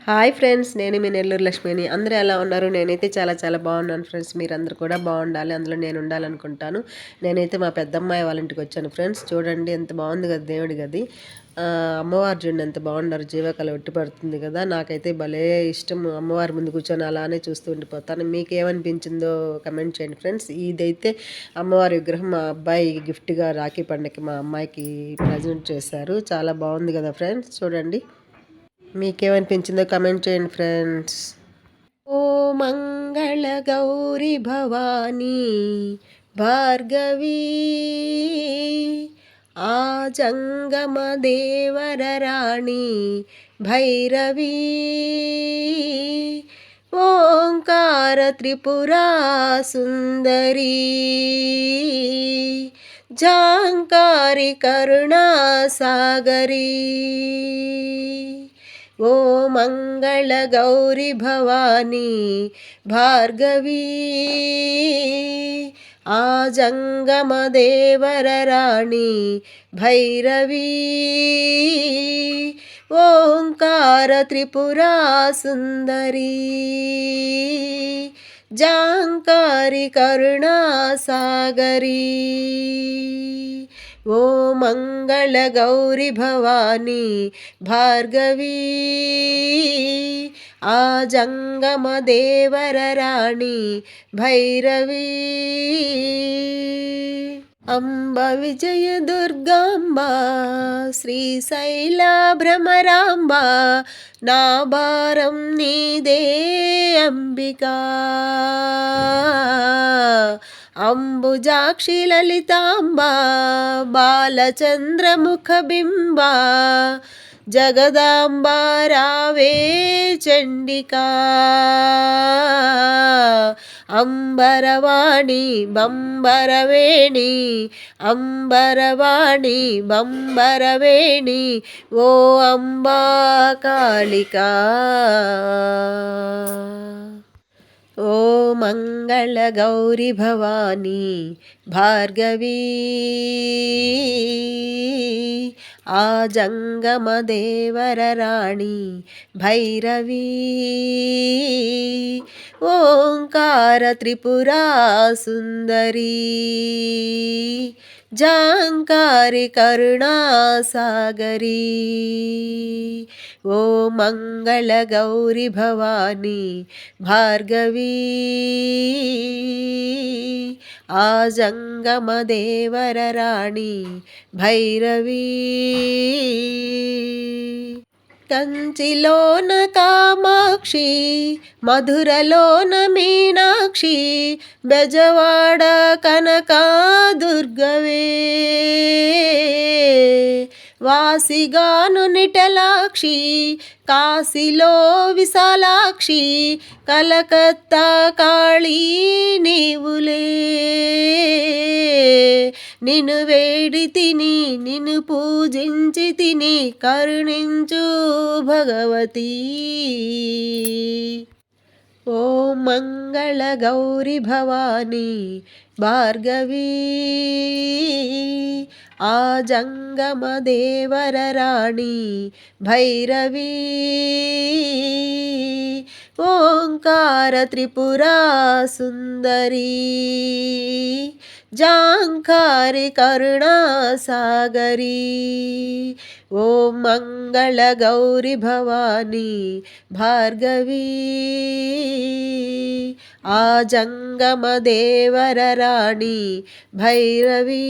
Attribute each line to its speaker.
Speaker 1: Hi friends, నేను మీ నెల్లూరు లక్ష్మిని. అందరూ ఎలా ఉన్నారు? నేనైతే చాలా చాలా బాగున్నాను ఫ్రెండ్స్. మీరందరూ కూడా బాగుండాలి, అందులో నేను ఉండాలనుకుంటాను. నేనైతే మా పెద్దమ్మాయి వాళ్ళ ఇంటికి వచ్చాను ఫ్రెండ్స్. చూడండి ఎంత బాగుంది కదా దేవుడి గది. అమ్మవారు చూడండి ఎంత బాగున్నారు, జీవకళ ఒట్టి పడుతుంది కదా. నాకైతే భలే ఇష్టం అమ్మవారి ముందు కూర్చొని అలానే చూస్తూ ఉండిపోతాను. మీకు ఏమనిపించిందో కమెంట్ చేయండి ఫ్రెండ్స్. ఇదైతే అమ్మవారి విగ్రహం మా అబ్బాయి గిఫ్ట్గా రాఖీ పండగకి మా అమ్మాయికి ప్రజెంట్ చేశారు. చాలా బాగుంది కదా ఫ్రెండ్స్. చూడండి మీకేమనిపించిందో కమెంట్ చేయండి ఫ్రెండ్స్. ఓ మంగళ గౌరి భవానీ భార్గవి ఆ జంగమ దేవర రాణి భైరవి ఓంకార త్రిపురా సుందరి జాంకారి కరుణా సాగరి ఓ మంగళ గౌరి భవానీ భార్గవి ఆ జంగమ దేవర రాణి భైరవి ఓంకార త్రిపురా సుందరి జాంకారి కరుణా సాగరి ఓ మంగళ గౌరి భవానీ భార్గవి ఆ జంగమ దేవర రాణి భైరవి అంబ విజయ దుర్గాంబ శ్రీశైల భ్రమరాంబ నా భారం నీదే అంబికా అంబుజాక్షి లలితాంబ బాలచంద్రముఖ బింబ జగదాంబ రావే చండికా అంబరవాణి బంబరవేణి అంబరవాణి బంబరవేణి ఓ అంబా కాళికా ఓ మంగళ గౌరి భవానీ భార్గవి ఆ జంగమ దేవర రాణి భైరవి ఓంకార త్రిపురా సుందరి జాంకారి కరుణా సాగరి ఓ మంగళ గౌరి భవానీ భార్గవి ఆ జంగమ దేవర రాణి భైరవి కంచిలోన కామాక్షి మధురలోన మీనాక్షి బెజవాడ కనకా దుర్గవే వాసిగాను నిటలాక్షి కాశీలో విశాలాక్షి కలకత్తా కాళీ నీవులే నిన్ను వేడి తిని నిన్ను పూజించి తిని కరుణించు భగవతి ఓ మంగళ గౌరి భవానీ భార్గవి ఆ జంగమ దేవర రాణి భైరవి ఓంకార త్రిపురా సుందరి జాంకారి కరుణా సాగరి ఓ మంగళ గౌరి భవానీ భార్గవి ఆ జంగమ దేవర రాణి భైరవి